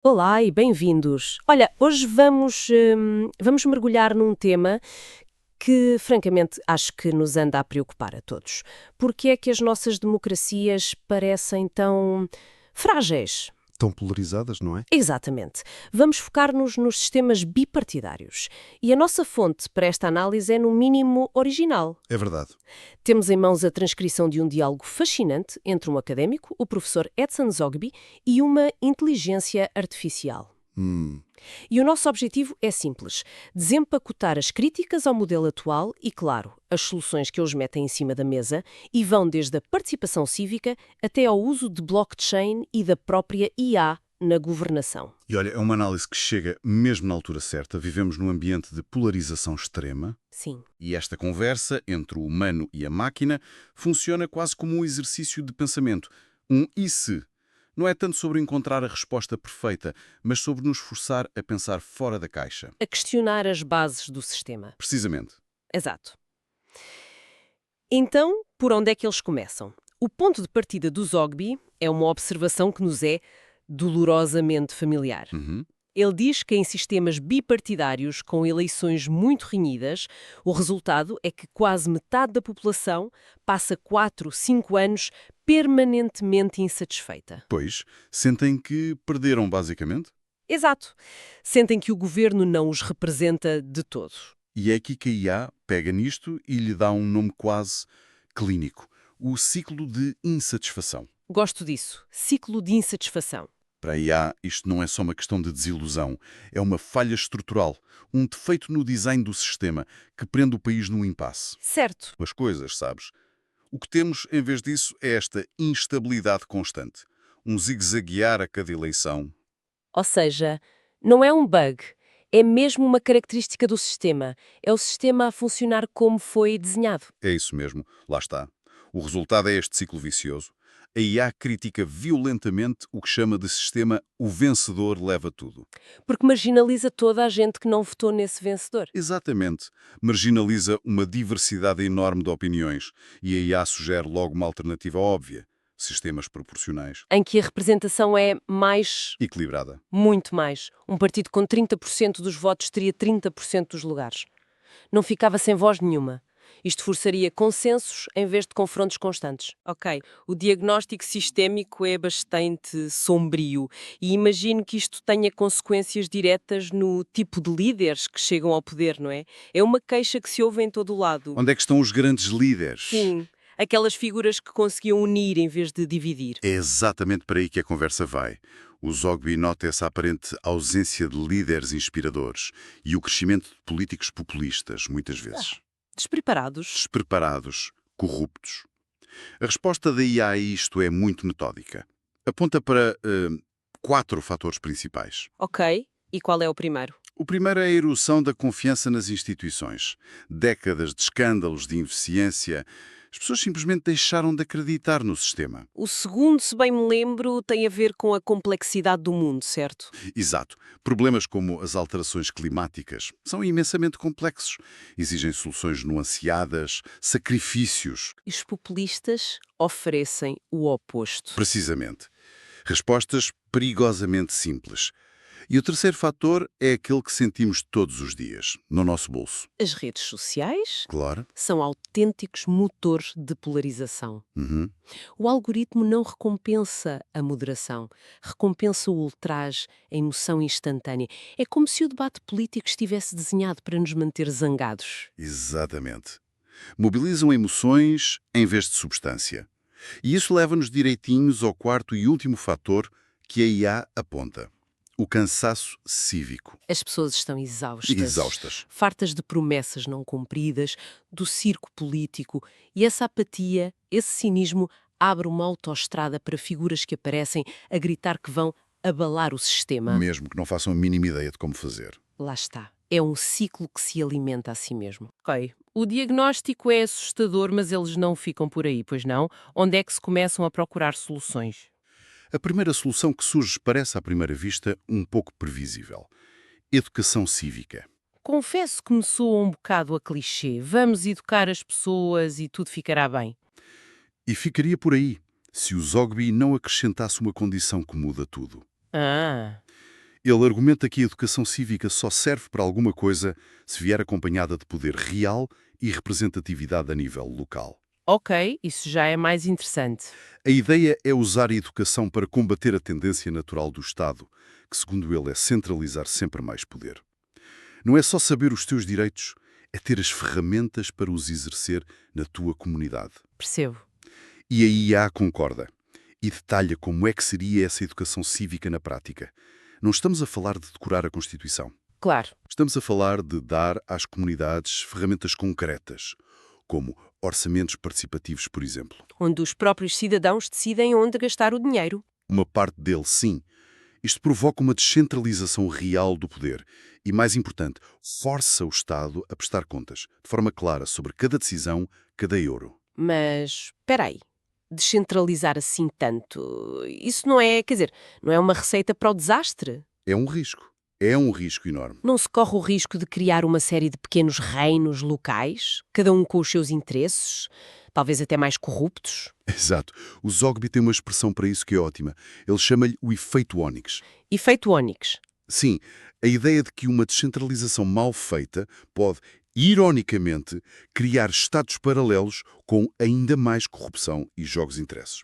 Olá e bem-vindos. Olha, hoje vamos mergulhar num tema que, francamente, acho que nos anda a preocupar a todos. Porque é que as nossas democracias parecem tão frágeis? Tão polarizadas, não é? Exatamente. Vamos focar-nos nos sistemas bipartidários. E a nossa fonte para esta análise é, no mínimo, original. É verdade. Temos em mãos a transcrição de um diálogo fascinante entre um académico, o professor Edson Zogby, e uma inteligência artificial. Hum, E o nosso objetivo é simples: desempacotar as críticas ao modelo atual e, claro, as soluções que eles metem em cima da mesa e vão desde a participação cívica até ao uso de blockchain e da própria IA na governação. E olha, é uma análise que chega mesmo na altura certa. Vivemos num ambiente de polarização extrema Sim, e esta conversa entre o humano e a máquina funciona quase como um exercício de pensamento. Um e se. Não é tanto sobre encontrar a resposta perfeita, mas sobre nos forçar a pensar fora da caixa. a questionar as bases do sistema. Precisamente. Exato. Então, por onde é que eles começam? O ponto de partida do Zogby é uma observação que nos é dolorosamente familiar. Uhum. Ele diz que em sistemas bipartidários com eleições muito renhidas, o resultado é que quase metade da população passa 4, 5 anos permanentemente insatisfeita. Pois, sentem que perderam basicamente. Exato. Sentem que o governo não os representa de todo. E é aqui que a IA pega nisto e lhe dá um nome quase clínico: o ciclo de insatisfação. Gosto disso. Ciclo de insatisfação. Para a IA, isto não é só uma questão de desilusão, é uma falha estrutural, um defeito no design do sistema que prende o país num impasse. Certo. As coisas, sabes? O que temos, em vez disso, é esta instabilidade constante. Um zigue-zaguear a cada eleição. Ou seja, não é um bug, é mesmo uma característica do sistema. É o sistema a funcionar como foi desenhado. É isso mesmo, lá está. O resultado é este ciclo vicioso. A IA critica violentamente o que chama de sistema "o vencedor leva tudo". Porque marginaliza toda a gente que não votou nesse vencedor. Exatamente. Marginaliza uma diversidade enorme de opiniões e a IA sugere logo uma alternativa óbvia: sistemas proporcionais. Em que a representação é mais, Equilibrada. muito mais. Um partido com 30% dos votos teria 30% dos lugares. Não ficava sem voz nenhuma. Isto forçaria consensos em vez de confrontos constantes. Ok, o diagnóstico sistémico é bastante sombrio e imagino que isto tenha consequências diretas no tipo de líderes que chegam ao poder, não é? É uma queixa que se ouve em todo o lado. Onde é que estão os grandes líderes? Sim, aquelas figuras que conseguiam unir em vez de dividir. É exatamente para aí que a conversa vai. O Zogby nota essa aparente ausência de líderes inspiradores e o crescimento de políticos populistas, muitas vezes. Despreparados. Despreparados, corruptos. A resposta da IA a isto é muito metódica. Aponta para 4 fatores principais. Ok, e qual é o primeiro? O primeiro é a erosão da confiança nas instituições. Décadas de escândalos, de ineficiência. As pessoas simplesmente deixaram de acreditar no sistema. O segundo, se bem me lembro, tem a ver com a complexidade do mundo, certo? Exato. Problemas como as alterações climáticas são imensamente complexos. Exigem soluções nuanceadas, sacrifícios, E os populistas oferecem o oposto. precisamente. Respostas perigosamente simples. E o terceiro fator é aquele que sentimos todos os dias, no nosso bolso. As redes sociais Claro. são autênticos motores de polarização. Uhum. O algoritmo não recompensa a moderação, recompensa o ultraje, a emoção instantânea. É como se o debate político estivesse desenhado para nos manter zangados. Exatamente. Mobilizam emoções em vez de substância. E isso leva-nos direitinhos ao quarto e último fator que a IA aponta: o cansaço cívico. As pessoas estão exaustas, Exaustas. fartas de promessas não cumpridas, do circo político, e essa apatia, esse cinismo, abre uma autoestrada para figuras que aparecem a gritar que vão abalar o sistema. Mesmo que não façam a mínima ideia de como fazer. Lá está. É um ciclo que se alimenta a si mesmo. Ok. O diagnóstico é assustador, mas eles não ficam por aí, pois não? Onde é que se começam a procurar soluções? A primeira solução que surge parece, à primeira vista, um pouco previsível: educação cívica. Confesso que me soa um bocado a clichê. Vamos educar as pessoas e tudo ficará bem. E ficaria por aí, se o Zogby não acrescentasse uma condição que muda tudo. Ah, Ele argumenta que a educação cívica só serve para alguma coisa se vier acompanhada de poder real e representatividade a nível local. Ok, isso já é mais interessante. A ideia é usar a educação para combater a tendência natural do Estado, que, segundo ele, é centralizar sempre mais poder. Não é só saber os teus direitos, é ter as ferramentas para os exercer na tua comunidade. Percebo. E a IA concorda e detalha como é que seria essa educação cívica na prática. Não estamos a falar de decorar a Constituição. Claro. Estamos a falar de dar às comunidades ferramentas concretas, como orçamentos participativos, por exemplo. Onde os próprios cidadãos decidem onde gastar o dinheiro. Uma parte dele, sim. Isto provoca uma descentralização real do poder e, mais importante, força o Estado a prestar contas, de forma clara, sobre cada decisão, cada euro. Mas, espera aí. Descentralizar assim tanto, isso não é, quer dizer, não é uma receita para o desastre? É um risco. É um risco enorme. Não se corre o risco de criar uma série de pequenos reinos locais, cada um com os seus interesses, talvez até mais corruptos? Exato. O Zogby tem uma expressão para isso que é ótima. Ele chama-lhe o efeito Ónix. Efeito Ónix. Sim, a ideia de que uma descentralização mal feita pode, ironicamente, criar estados paralelos com ainda mais corrupção e jogos de interesses.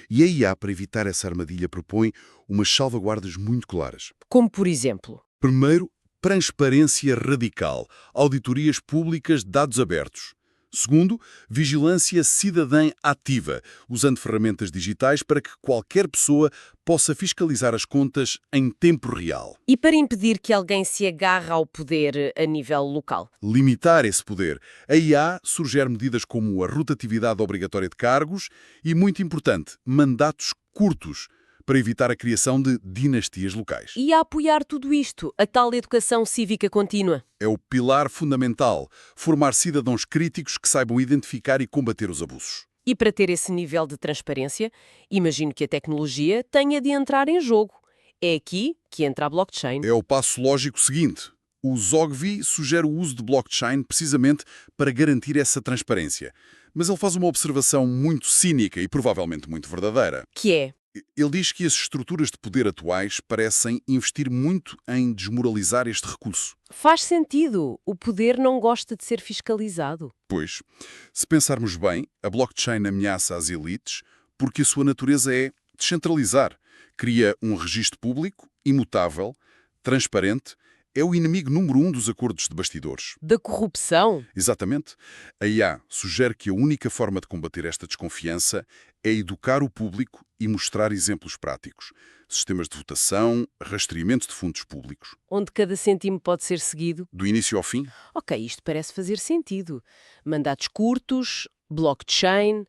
E a IA, para evitar essa armadilha, propõe umas salvaguardas muito claras. Como por exemplo? Primeiro, transparência radical, auditorias públicas de dados abertos. Segundo, vigilância cidadã ativa, usando ferramentas digitais para que qualquer pessoa possa fiscalizar as contas em tempo real. E para impedir que alguém se agarre ao poder a nível local? Limitar esse poder. A IA sugere medidas como a rotatividade obrigatória de cargos e, muito importante, mandatos curtos, para evitar a criação de dinastias locais. E a apoiar tudo isto, a tal educação cívica contínua? É o pilar fundamental, formar cidadãos críticos que saibam identificar e combater os abusos. E para ter esse nível de transparência, imagino que a tecnologia tenha de entrar em jogo. É aqui que entra a blockchain. É o passo lógico seguinte. O Zogby sugere o uso de blockchain precisamente para garantir essa transparência. Mas ele faz uma observação muito cínica e provavelmente muito verdadeira. Que é? Ele diz que as estruturas de poder atuais parecem investir muito em desmoralizar este recurso. Faz sentido. O poder não gosta de ser fiscalizado. Pois, se pensarmos bem, a blockchain ameaça as elites porque a sua natureza é descentralizar. Cria um registro público, imutável, transparente. É o inimigo número 1 dos acordos de bastidores. Da corrupção? Exatamente. A IA sugere que a única forma de combater esta desconfiança é educar o público e mostrar exemplos práticos. Sistemas de votação, rastreamento de fundos públicos. Onde cada cêntimo pode ser seguido? Do início ao fim? Ok, isto parece fazer sentido. Mandatos curtos, blockchain...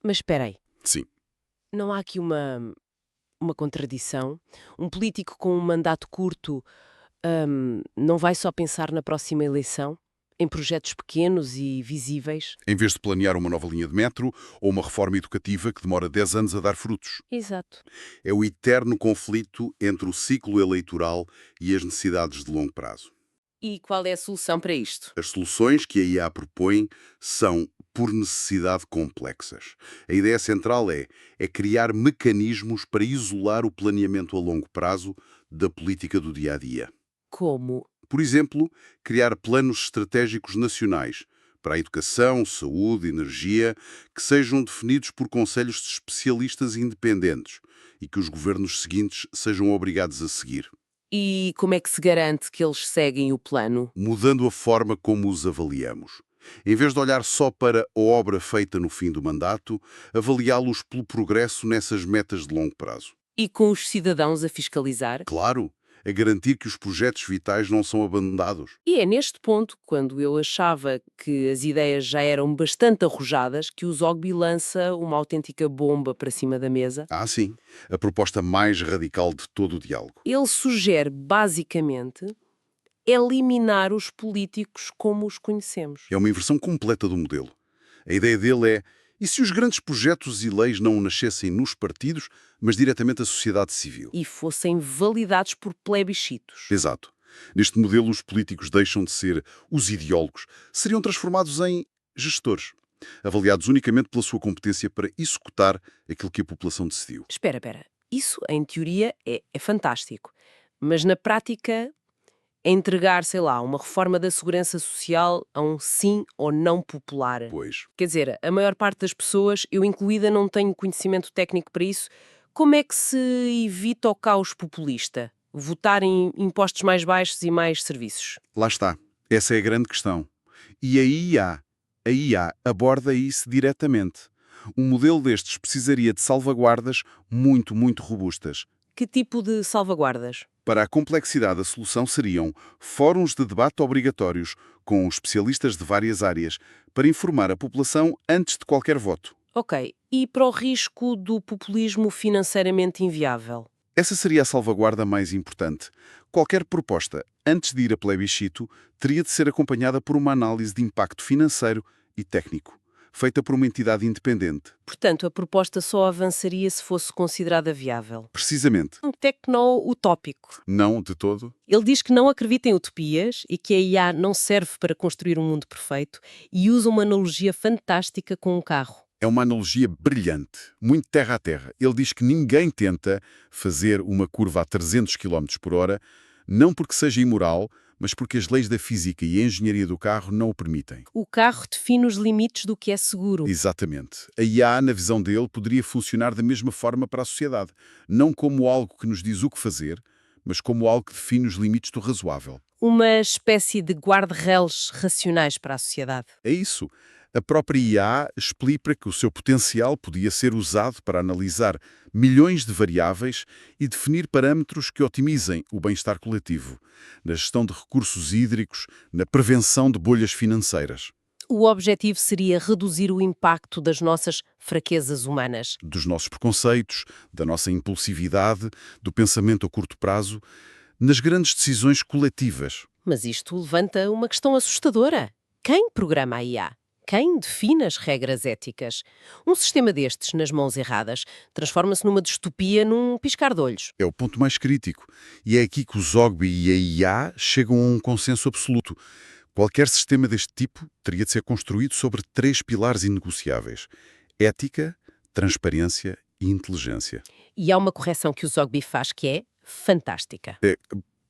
Mas espera aí, Sim. não há aqui uma contradição? Um político com um mandato curto não vai só pensar na próxima eleição? Em projetos pequenos e visíveis? Em vez de planear uma nova linha de metro ou uma reforma educativa que demora 10 anos a dar frutos. Exato. É o eterno conflito entre o ciclo eleitoral e as necessidades de longo prazo. E qual é a solução para isto? As soluções que a IA propõe são, por necessidade, complexas. A ideia central é criar mecanismos para isolar o planeamento a longo prazo da política do dia-a-dia. Como? Por exemplo, criar planos estratégicos nacionais para a educação, saúde, energia, que sejam definidos por conselhos de especialistas independentes e que os governos seguintes sejam obrigados a seguir, E como é que se garante que eles seguem o plano? mudando a forma como os avaliamos. Em vez de olhar só para a obra feita no fim do mandato, avaliá-los pelo progresso nessas metas de longo prazo. E com os cidadãos a fiscalizar? Claro, a garantir que os projetos vitais não são abandonados. E é neste ponto, quando eu achava que as ideias já eram bastante arrojadas, que o Zogby lança uma autêntica bomba para cima da mesa. Ah, sim, a proposta mais radical de todo o diálogo. Ele sugere, basicamente, eliminar os políticos como os conhecemos. É uma inversão completa do modelo. A ideia dele é: e se os grandes projetos e leis não nascessem nos partidos, mas diretamente da sociedade civil? E fossem validados por plebiscitos. Exato. Neste modelo, os políticos deixam de ser os ideólogos, seriam transformados em gestores, avaliados unicamente pela sua competência para executar aquilo que a população decidiu. Espera. Isso, em teoria, é fantástico. mas na prática é entregar, sei lá, uma reforma da segurança social a um sim ou não popular. Pois. Quer dizer, a maior parte das pessoas, eu incluída, não tenho conhecimento técnico para isso. Como é que se evita o caos populista? Votar em impostos mais baixos e mais serviços? Lá está. Essa é a grande questão. E a IA aborda isso diretamente. Um modelo destes precisaria de salvaguardas muito, muito robustas. Que tipo de salvaguardas? Para a complexidade da solução seriam fóruns de debate obrigatórios com especialistas de várias áreas para informar a população antes de qualquer voto. Ok, e para o risco do populismo financeiramente inviável? Essa seria a salvaguarda mais importante. Qualquer proposta, antes de ir a plebiscito, teria de ser acompanhada por uma análise de impacto financeiro e técnico, feita por uma entidade independente. Portanto, a proposta só avançaria se fosse considerada viável. Precisamente. Um tecno-utópico. Não de todo. Ele diz que não acredita em utopias e que a IA não serve para construir um mundo perfeito e usa uma analogia fantástica com um carro. É uma analogia brilhante, muito terra a terra. Ele diz que ninguém tenta fazer uma curva a 300 km/h, não porque seja imoral, mas porque as leis da física e a engenharia do carro não o permitem. O carro define os limites do que é seguro. Exatamente. A IA, na visão dele, poderia funcionar da mesma forma para a sociedade. Não como algo que nos diz o que fazer, mas como algo que define os limites do razoável. Uma espécie de guarda-reles racionais para a sociedade. É isso. A própria IA explica que o seu potencial podia ser usado para analisar milhões de variáveis e definir parâmetros que otimizem o bem-estar coletivo, na gestão de recursos hídricos, na prevenção de bolhas financeiras. O objetivo seria reduzir o impacto das nossas fraquezas humanas. Dos nossos preconceitos, da nossa impulsividade, do pensamento a curto prazo, nas grandes decisões coletivas. Mas isto levanta uma questão assustadora. Quem programa a IA? Quem define as regras éticas? Um sistema destes, nas mãos erradas, transforma-se numa distopia num piscar de olhos. É o ponto mais crítico. E é aqui que o Zogby e a IA chegam a um consenso absoluto. Qualquer sistema deste tipo teria de ser construído sobre 3 pilares inegociáveis: ética, transparência e inteligência. E há uma correção que o Zogby faz que é fantástica.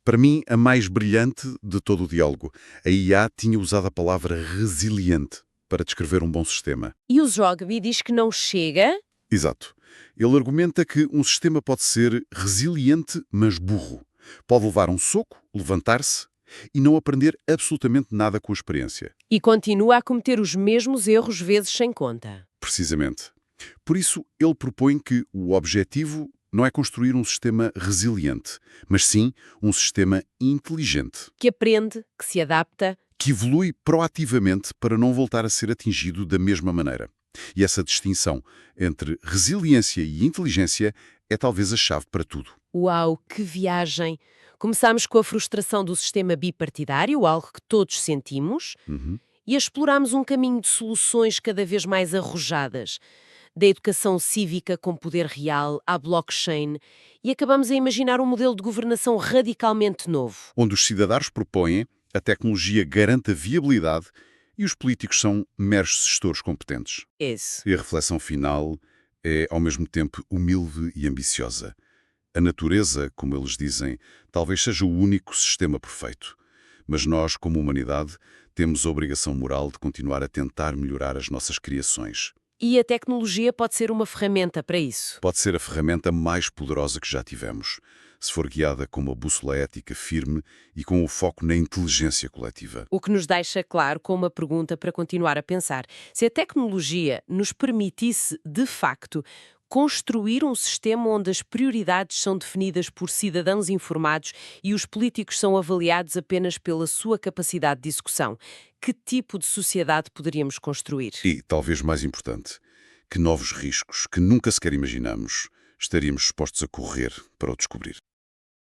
Para mim, a mais brilhante de todo o diálogo. A IA tinha usado a palavra resiliente para descrever um bom sistema. E o Zogby diz que não chega. Exato. Ele argumenta que um sistema pode ser resiliente, mas burro. Pode levar um soco, levantar-se e não aprender absolutamente nada com a experiência. E continua a cometer os mesmos erros vezes sem conta. Precisamente. Por isso, ele propõe que o objetivo não é construir um sistema resiliente, mas sim um sistema inteligente, Que aprende, que se adapta. que evolui proativamente para não voltar a ser atingido da mesma maneira. E essa distinção entre resiliência e inteligência é talvez a chave para tudo. Uau, que viagem! Começámos com a frustração do sistema bipartidário, algo que todos sentimos, e explorámos um caminho de soluções cada vez mais arrojadas, da educação cívica com poder real à blockchain, e acabamos a imaginar um modelo de governação radicalmente novo. Onde os cidadãos propõem, a tecnologia garante a viabilidade e os políticos são meros gestores competentes. Esse. E a reflexão final é, ao mesmo tempo, humilde e ambiciosa. A natureza, como eles dizem, talvez seja o único sistema perfeito. Mas nós, como humanidade, temos a obrigação moral de continuar a tentar melhorar as nossas criações. E a tecnologia pode ser uma ferramenta para isso. Pode ser a ferramenta mais poderosa que já tivemos, se for guiada com uma bússola ética firme e com o foco na inteligência coletiva. O que nos deixa claro com uma pergunta para continuar a pensar. Se a tecnologia nos permitisse, de facto, construir um sistema onde as prioridades são definidas por cidadãos informados e os políticos são avaliados apenas pela sua capacidade de execução, que tipo de sociedade poderíamos construir? E, talvez mais importante, que novos riscos que nunca sequer imaginamos estaríamos dispostos a correr para o descobrir.